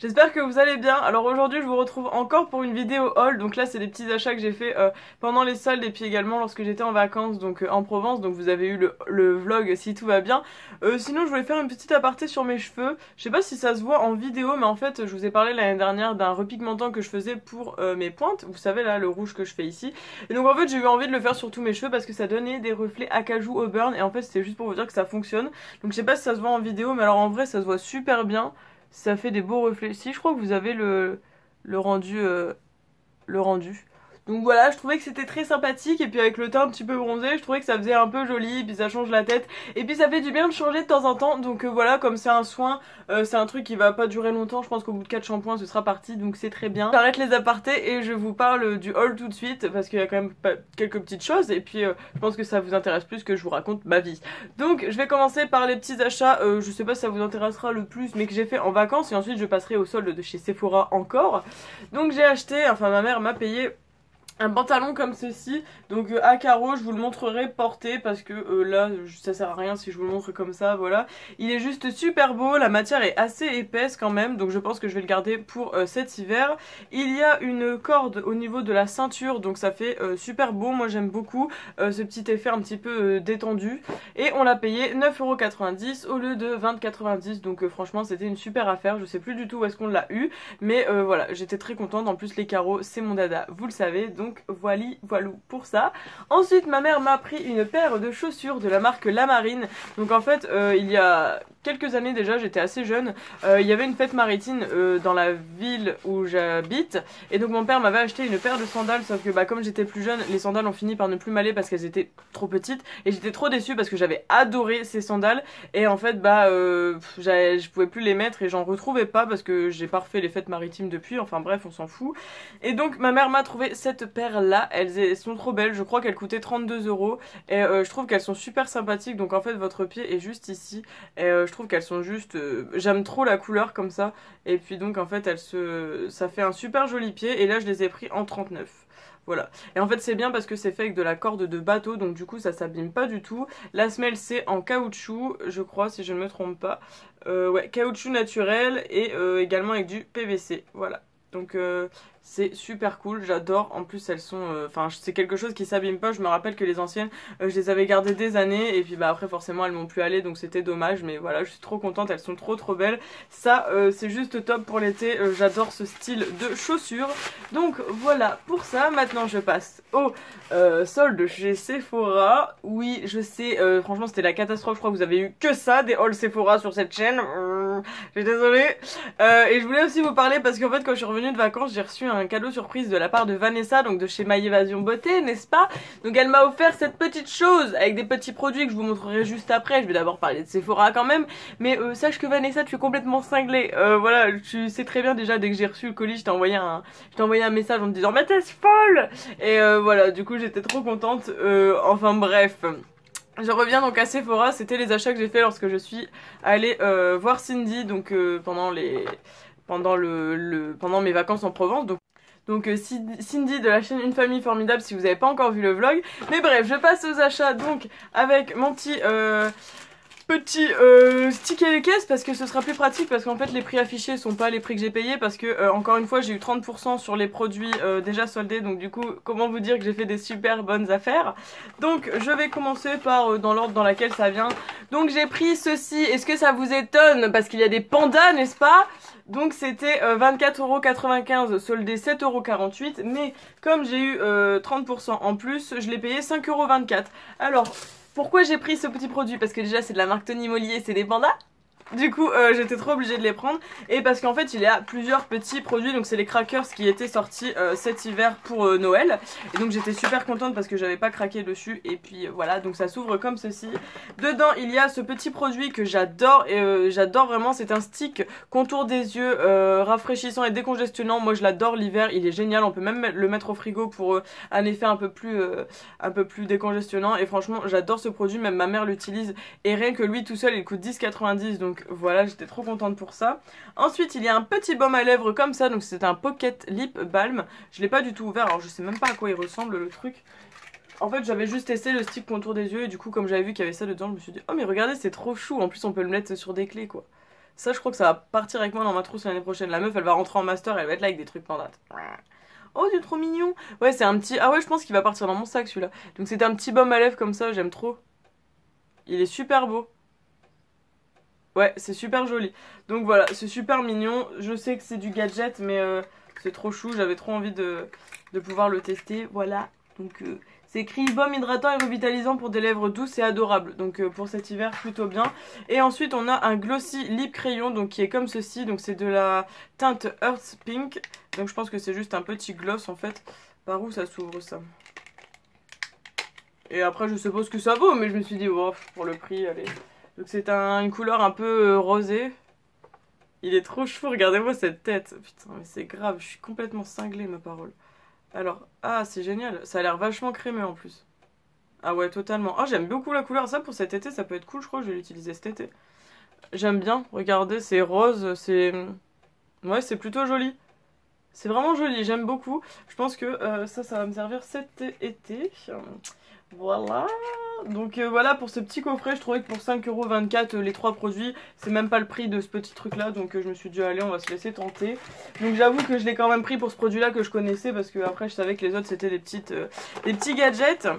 j'espère que vous allez bien. Alors aujourd'hui je vous retrouve encore pour une vidéo haul. Donc là c'est des petits achats que j'ai fait pendant les soldes et puis également lorsque j'étais en vacances donc en Provence. Donc vous avez eu le vlog si tout va bien. Sinon je voulais faire une petite aparté sur mes cheveux. Je sais pas si ça se voit en vidéo mais en fait je vous ai parlé l'année dernière d'un repigmentant que je faisais pour mes pointes. Vous savez là le rouge que je fais ici. Et donc en fait j'ai eu envie de le faire sur tous mes cheveux parce que ça donnait des reflets acajou au burn. Et en fait c'était juste pour vous dire que ça fonctionne. Donc je sais pas si ça se voit en vidéo mais alors en vrai ça se voit super bien. Ça fait des beaux reflets. Si, je crois que vous avez le rendu. Le rendu. Donc voilà, je trouvais que c'était très sympathique et puis avec le teint un petit peu bronzé, je trouvais que ça faisait un peu joli et puis ça change la tête et puis ça fait du bien de changer de temps en temps. Donc voilà, comme c'est un soin, c'est un truc qui va pas durer longtemps, je pense qu'au bout de 4 shampoings ce sera parti, donc c'est très bien. J'arrête les apartés et je vous parle du haul tout de suite parce qu'il y a quand même quelques petites choses et puis je pense que ça vous intéresse plus que je vous raconte ma vie. Donc je vais commencer par les petits achats, je sais pas si ça vous intéressera le plus mais que j'ai fait en vacances et ensuite je passerai au solde de chez Sephora encore. Donc j'ai acheté, enfin ma mère m'a payé un pantalon comme ceci, donc à carreaux, je vous le montrerai porté parce que là ça sert à rien si je vous le montre comme ça, voilà. Il est juste super beau, la matière est assez épaisse quand même, donc je pense que je vais le garder pour cet hiver. Il y a une corde au niveau de la ceinture, donc ça fait super beau, moi j'aime beaucoup ce petit effet un petit peu détendu. Et on l'a payé 9,90€ au lieu de 20,90€, donc franchement c'était une super affaire, je sais plus du tout où est-ce qu'on l'a eu, mais voilà, j'étais très contente, en plus les carreaux c'est mon dada, vous le savez, donc voilou pour ça. Ensuite ma mère m'a pris une paire de chaussures de la marque La Marine. Donc en fait il y a quelques années déjà, j'étais assez jeune, il y avait une fête maritime dans la ville où j'habite et donc mon père m'avait acheté une paire de sandales, sauf que bah comme j'étais plus jeune, les sandales ont fini par ne plus m'aller parce qu'elles étaient trop petites et j'étais trop déçue parce que j'avais adoré ces sandales et en fait bah je pouvais plus les mettre et j'en retrouvais pas parce que j'ai pas refait les fêtes maritimes depuis, enfin bref on s'en fout. Et donc ma mère m'a trouvé cette paire là, elles sont trop belles, je crois qu'elles coûtaient 32€ et je trouve qu'elles sont super sympathiques. Donc en fait votre pied est juste ici et je trouve qu'elles sont juste, j'aime trop la couleur comme ça et puis donc en fait ça fait un super joli pied et là je les ai pris en 39. Voilà. Et en fait c'est bien parce que c'est fait avec de la corde de bateau, donc du coup ça s'abîme pas du tout. La semelle c'est en caoutchouc, je crois si je ne me trompe pas. Ouais, caoutchouc naturel et également avec du PVC. Voilà. Donc c'est super cool, j'adore. En plus elles sont, enfin c'est quelque chose qui s'abîme pas. Je me rappelle que les anciennes, je les avais gardées des années et puis bah après forcément elles m'ont plus allé donc c'était dommage. Mais voilà, je suis trop contente, elles sont trop belles. Ça c'est juste top pour l'été, j'adore ce style de chaussures. Donc voilà pour ça. Maintenant je passe au solde chez Sephora. Oui je sais, franchement c'était la catastrophe, je crois que vous avez eu que ça, des hauls Sephora sur cette chaîne. Je suis désolée. Et je voulais aussi vous parler parce qu'en fait quand je suis revenue de vacances j'ai reçu un cadeau surprise de la part de Vanessa, donc de chez My Evasion Beauté, n'est-ce pas? Donc elle m'a offert cette petite chose avec des petits produits que je vous montrerai juste après. Je vais d'abord parler de Sephora quand même, mais sache que Vanessa tu es complètement cinglée. Voilà, tu sais très bien déjà dès que j'ai reçu le colis je t'ai envoyé un message en te disant mais t'es folle. Et voilà, du coup j'étais trop contente. Enfin bref. Je reviens donc à Sephora, c'était les achats que j'ai fait lorsque je suis allée voir Cindy donc pendant mes vacances en Provence. Donc Cindy de la chaîne Une Famille Formidable si vous n'avez pas encore vu le vlog. Mais bref, je passe aux achats donc avec mon petit sticker les caisses parce que ce sera plus pratique parce qu'en fait les prix affichés sont pas les prix que j'ai payés parce que encore une fois j'ai eu 30% sur les produits déjà soldés, donc du coup comment vous dire que j'ai fait des super bonnes affaires. Donc je vais commencer par dans l'ordre dans laquelle ça vient. Donc j'ai pris ceci, est-ce que ça vous étonne parce qu'il y a des pandas n'est-ce pas? Donc c'était 24,95€ soldé 7,48€, mais comme j'ai eu 30% en plus je l'ai payé 5,24€. Alors pourquoi j'ai pris ce petit produit? Parce que déjà c'est de la marque Tony Moly et c'est des pandas. Du coup j'étais trop obligée de les prendre et parce qu'en fait il y a plusieurs petits produits, donc c'est les crackers qui étaient sortis cet hiver pour Noël et donc j'étais super contente parce que j'avais pas craqué dessus et puis voilà, donc ça s'ouvre comme ceci. Dedans il y a ce petit produit que j'adore et j'adore vraiment, c'est un stick contour des yeux rafraîchissant et décongestionnant. Moi je l'adore l'hiver, il est génial, on peut même le mettre au frigo pour un effet un peu plus décongestionnant et franchement j'adore ce produit, même ma mère l'utilise et rien que lui tout seul il coûte 10,90 donc voilà, j'étais trop contente pour ça. Ensuite il y a un petit baume à lèvres comme ça, donc c'est un Pocket Lip Balm. Je l'ai pas du tout ouvert, alors je sais même pas à quoi il ressemble le truc. En fait j'avais juste testé le stick contour des yeux et du coup comme j'avais vu qu'il y avait ça dedans je me suis dit oh mais regardez c'est trop chou, en plus on peut le mettre sur des clés quoi. Ça, je crois que ça va partir avec moi dans ma trousse l'année prochaine. La meuf, elle va rentrer en master, elle va être là avec des trucs pandates. Oh, c'est trop mignon. Ouais, c'est un petit... Ah ouais, je pense qu'il va partir dans mon sac, celui-là. Donc c'est un petit baume à lèvres comme ça, j'aime trop. Il est super beau. Ouais, c'est super joli. Donc voilà, c'est super mignon. Je sais que c'est du gadget, mais c'est trop chou. J'avais trop envie de pouvoir le tester. Voilà. Donc c'est écrit baume hydratant et revitalisant pour des lèvres douces et adorables. Donc pour cet hiver, plutôt bien. Et ensuite, on a un glossy lip crayon, donc qui est comme ceci. Donc c'est de la teinte Earth Pink. Donc je pense que c'est juste un petit gloss en fait. Par où ça s'ouvre ça? Et après, je sais pas ce que ça vaut, mais je me suis dit, oh, pour le prix, allez. Donc c'est une couleur un peu rosée. Il est trop chou, regardez-moi cette tête. Putain, mais c'est grave, je suis complètement cinglée, ma parole. Alors, ah, c'est génial. Ça a l'air vachement crémeux en plus. Ah ouais, totalement. Ah, j'aime beaucoup la couleur. Ça, pour cet été, ça peut être cool, je crois que je vais l'utiliser cet été. J'aime bien, regardez, c'est rose, c'est... Ouais, c'est plutôt joli. C'est vraiment joli, j'aime beaucoup. Je pense que ça va me servir cet été. Voilà. Donc voilà pour ce petit coffret, je trouvais que pour 5,24€ les 3 produits, c'est même pas le prix de ce petit truc là, donc je me suis dit allez on va se laisser tenter. Donc j'avoue que je l'ai quand même pris pour ce produit là que je connaissais parce que après je savais que les autres c'était des petits gadgets.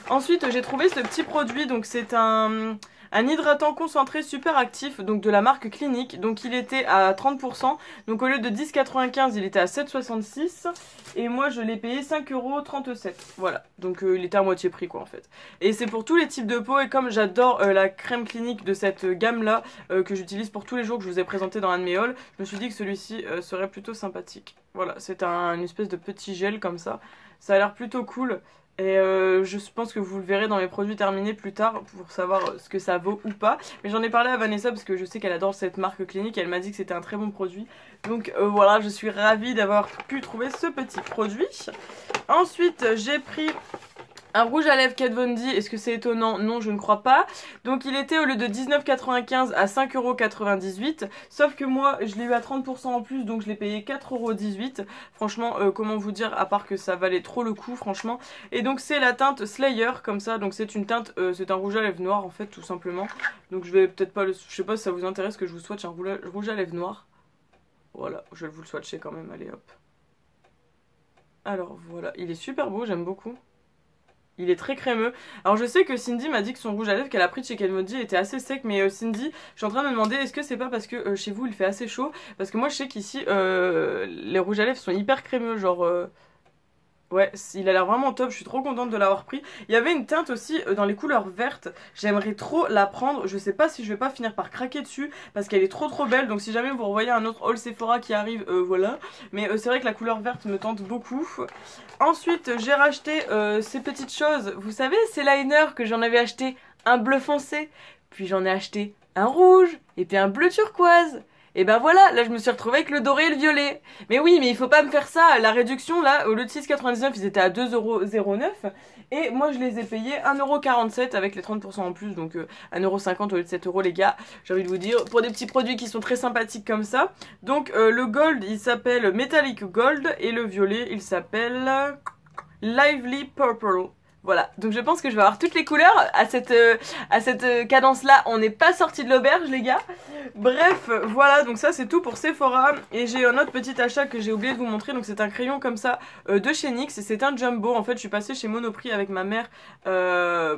Ensuite j'ai trouvé ce petit produit, donc c'est un hydratant concentré super actif, donc de la marque Clinique. Donc il était à 30%, donc au lieu de 10,95 il était à 7,66. Et moi je l'ai payé 5,37€. Voilà, donc il était à moitié prix quoi en fait. Et c'est pour tous les types de peau, et comme j'adore la crème Clinique de cette gamme là, que j'utilise pour tous les jours, que je vous ai présenté dans un de mes hauls, je me suis dit que celui-ci serait plutôt sympathique. Voilà, c'est une espèce de petit gel comme ça. Ça a l'air plutôt cool. Et je pense que vous le verrez dans mes produits terminés plus tard pour savoir ce que ça vaut ou pas. Mais j'en ai parlé à Vanessa parce que je sais qu'elle adore cette marque Clinique. Elle m'a dit que c'était un très bon produit. Donc voilà, je suis ravie d'avoir pu trouver ce petit produit. Ensuite, j'ai pris un rouge à lèvres Kat Von D. Est-ce que c'est étonnant? Non, je ne crois pas. Donc il était au lieu de 19,95 à 5,98€. Sauf que moi, je l'ai eu à 30% en plus, donc je l'ai payé 4,18€. Franchement, comment vous dire, à part que ça valait trop le coup, franchement. Et donc c'est la teinte Slayer, comme ça. Donc c'est une teinte, c'est un rouge à lèvres noir, en fait, tout simplement. Donc je vais peut-être pas le... Je sais pas si ça vous intéresse que je vous swatche un rouge à lèvres noir. Voilà, je vais vous le swatcher quand même, allez hop. Alors voilà, il est super beau, j'aime beaucoup. Il est très crémeux. Alors je sais que Cindy m'a dit que son rouge à lèvres qu'elle a pris de chez Kat Von D était assez sec. Mais Cindy, je suis en train de me demander est-ce que c'est pas parce que chez vous il fait assez chaud? Parce que moi je sais qu'ici les rouges à lèvres sont hyper crémeux. Genre ouais, il a l'air vraiment top, je suis trop contente de l'avoir pris. Il y avait une teinte aussi dans les couleurs vertes, j'aimerais trop la prendre. Je sais pas si je vais pas finir par craquer dessus parce qu'elle est trop belle. Donc si jamais vous revoyez un autre haul Sephora qui arrive, voilà. Mais c'est vrai que la couleur verte me tente beaucoup. Ensuite j'ai racheté ces petites choses. Vous savez ces liners que j'en avais acheté un bleu foncé, puis j'en ai acheté un rouge et puis un bleu turquoise. Et ben voilà, là je me suis retrouvée avec le doré et le violet. Mais oui, mais il faut pas me faire ça. La réduction là, au lieu de 6,99 ils étaient à 2,09€. Et moi je les ai payés 1,47€ avec les 30% en plus. Donc 1,50€ au lieu de 7€ les gars. J'ai envie de vous dire, pour des petits produits qui sont très sympathiques comme ça. Donc le gold il s'appelle Metallic Gold. Et le violet il s'appelle Lively Purple. Voilà, donc je pense que je vais avoir toutes les couleurs à cette cadence-là. On n'est pas sorti de l'auberge, les gars. Bref, voilà, donc ça c'est tout pour Sephora. Et j'ai un autre petit achat que j'ai oublié de vous montrer. Donc c'est un crayon comme ça de chez NYX. C'est un jumbo. En fait, je suis passée chez Monoprix avec ma mère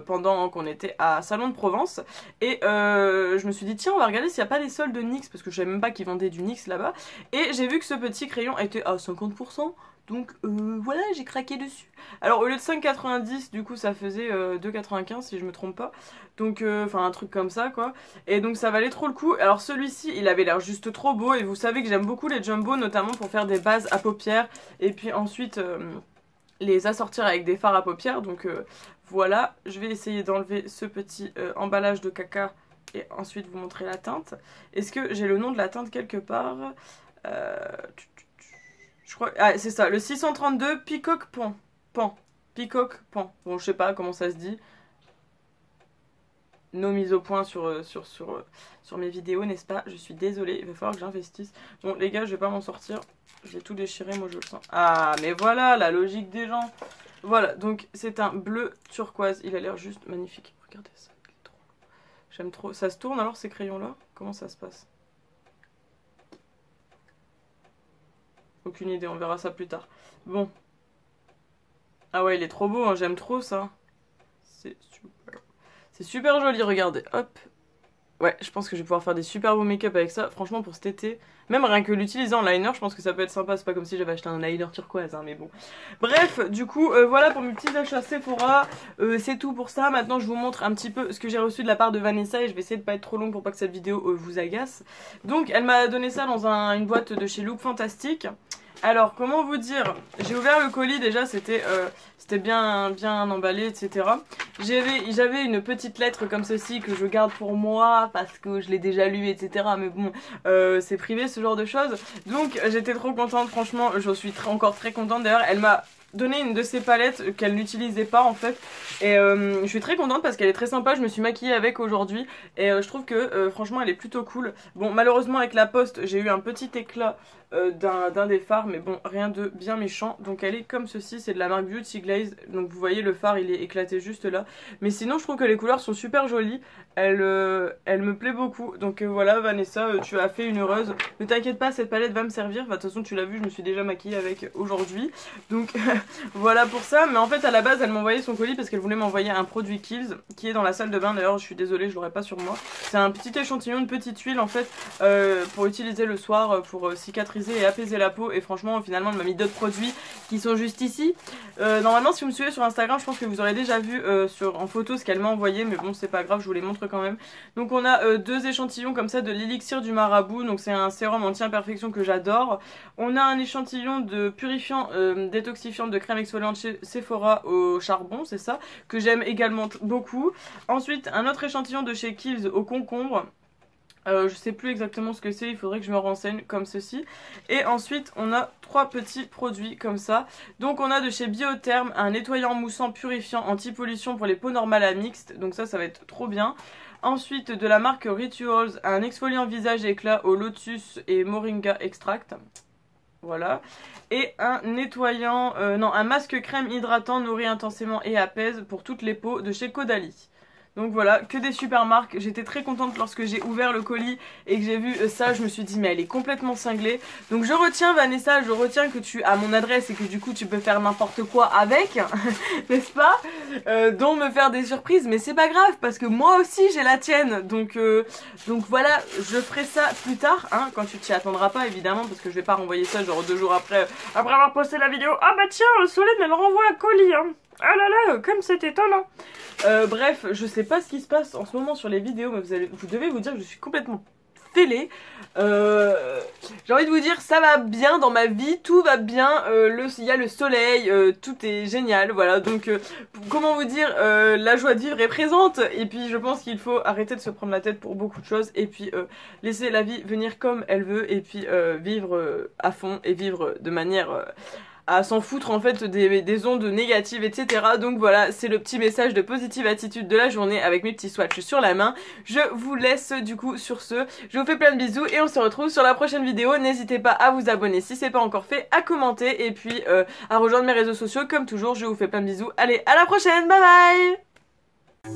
pendant qu'on était à Salon de Provence. Et je me suis dit, tiens, on va regarder s'il n'y a pas des soldes de NYX. Parce que je savais même pas qu'ils vendaient du NYX là-bas. Et j'ai vu que ce petit crayon était à 50%. Donc voilà, j'ai craqué dessus. Alors au lieu de 5,90 du coup ça faisait 2,95 si je me trompe pas. Donc enfin un truc comme ça quoi. Et donc ça valait trop le coup. Alors celui-ci il avait l'air juste trop beau. Et vous savez que j'aime beaucoup les jumbo, notamment pour faire des bases à paupières. Et puis ensuite les assortir avec des fards à paupières. Donc voilà, je vais essayer d'enlever ce petit emballage de caca. Et ensuite vous montrer la teinte. Est-ce que j'ai le nom de la teinte quelque part? Je crois... Ah, c'est ça, le 632 Peacock Pan. Peacock Pan. Bon, je sais pas comment ça se dit. Nos mises au point sur mes vidéos, n'est-ce pas? Je suis désolée, il va falloir que j'investisse. Bon, les gars, je vais pas m'en sortir. J'ai tout déchiré, moi je le sens. Ah, mais voilà, la logique des gens. Voilà, donc c'est un bleu turquoise. Il a l'air juste magnifique. Regardez ça, il est trop. J'aime trop. Ça se tourne alors ces crayons-là? Comment ça se passe? Aucune idée, on verra ça plus tard. Bon. Ah ouais, il est trop beau, hein, j'aime trop ça. C'est super joli, regardez. Hop. Ouais, je pense que je vais pouvoir faire des super beaux make-up avec ça. Franchement, pour cet été, même rien que l'utiliser en liner, je pense que ça peut être sympa. C'est pas comme si j'avais acheté un liner turquoise, hein, mais bon. Bref, du coup, voilà pour mes petits achats Sephora. C'est tout pour ça. Maintenant, je vous montre un petit peu ce que j'ai reçu de la part de Vanessa. Et je vais essayer de pas être trop longue pour pas que cette vidéo vous agace. Donc, elle m'a donné ça dans une boîte de chez Look Fantastic. Alors, comment vous dire, j'ai ouvert le colis déjà, c'était bien emballé, etc. J'avais une petite lettre comme ceci que je garde pour moi parce que je l'ai déjà lu, etc. Mais bon, c'est privé ce genre de choses. Donc, j'étais trop contente, franchement, je suis encore très contente. D'ailleurs, elle m'a donné une de ces palettes qu'elle n'utilisait pas en fait et je suis très contente parce qu'elle est très sympa, je me suis maquillée avec aujourd'hui et je trouve que franchement elle est plutôt cool. Bon, malheureusement avec la poste j'ai eu un petit éclat d'un des fards, mais bon, rien de bien méchant. Donc elle est comme ceci, c'est de la marque Beauty Glaze, donc vous voyez le fard il est éclaté juste là, mais sinon je trouve que les couleurs sont super jolies. Elle me plaît beaucoup, donc voilà Vanessa, tu as fait une heureuse. Ne t'inquiète pas, cette palette va me servir, enfin, de toute façon tu l'as vu, je me suis déjà maquillée avec aujourd'hui, donc voilà pour ça. Mais en fait à la base elle m'a envoyé son colis parce qu'elle voulait m'envoyer un produit Kiehl's qui est dans la salle de bain. D'ailleurs je suis désolée, je l'aurais pas sur moi. C'est un petit échantillon de petite huile en fait pour utiliser le soir pour cicatriser et apaiser la peau. Et franchement finalement elle m'a mis d'autres produits qui sont juste ici. Normalement si vous me suivez sur Instagram je pense que vous aurez déjà vu en photo ce qu'elle m'a envoyé, mais bon c'est pas grave, je vous les montre quand même. Donc on a deux échantillons comme ça de l'élixir du marabout, donc c'est un sérum anti-imperfection que j'adore. On a un échantillon de purifiant détoxifiant de crème exfoliante chez Sephora au charbon, c'est ça, que j'aime également beaucoup. Ensuite un autre échantillon de chez Kiehl's au concombre. Je sais plus exactement ce que c'est, il faudrait que je me renseigne, comme ceci. Et ensuite on a trois petits produits comme ça. Donc on a de chez Biotherm un nettoyant moussant purifiant anti-pollution pour les peaux normales à mixtes, donc ça va être trop bien. Ensuite de la marque Rituals un exfoliant visage éclat au lotus et moringa extract. Voilà. Et un nettoyant, un masque crème hydratant nourrit intensément et apaise pour toutes les peaux de chez Caudalie. Donc voilà, que des super marques. J'étais très contente lorsque j'ai ouvert le colis et que j'ai vu ça, je me suis dit mais elle est complètement cinglée. Donc je retiens Vanessa, je retiens que tu as mon adresse et que du coup tu peux faire n'importe quoi avec, n'est-ce pas, dont me faire des surprises, mais c'est pas grave parce que moi aussi j'ai la tienne. Donc voilà, je ferai ça plus tard, hein, quand tu t'y attendras pas évidemment, parce que je vais pas renvoyer ça genre 2 jours après avoir posté la vidéo. Ah bah tiens, Solène elle renvoie un colis, hein. Ah là là, comme c'est étonnant. Bref, je sais pas ce qui se passe en ce moment sur les vidéos, mais vous devez vous dire que je suis complètement fêlée. J'ai envie de vous dire, ça va bien dans ma vie, tout va bien, il y a le soleil, tout est génial, voilà. Donc, comment vous dire, la joie de vivre est présente. Et puis, je pense qu'il faut arrêter de se prendre la tête pour beaucoup de choses. Et puis, laisser la vie venir comme elle veut. Et puis, vivre à fond et vivre de manière... à s'en foutre en fait des ondes négatives, etc. Donc voilà, c'est le petit message de positive attitude de la journée avec mes petits swatchs sur la main. Je vous laisse du coup sur ce, je vous fais plein de bisous et on se retrouve sur la prochaine vidéo. N'hésitez pas à vous abonner si c'est pas encore fait, à commenter et puis à rejoindre mes réseaux sociaux comme toujours. Je vous fais plein de bisous, allez à la prochaine, bye bye.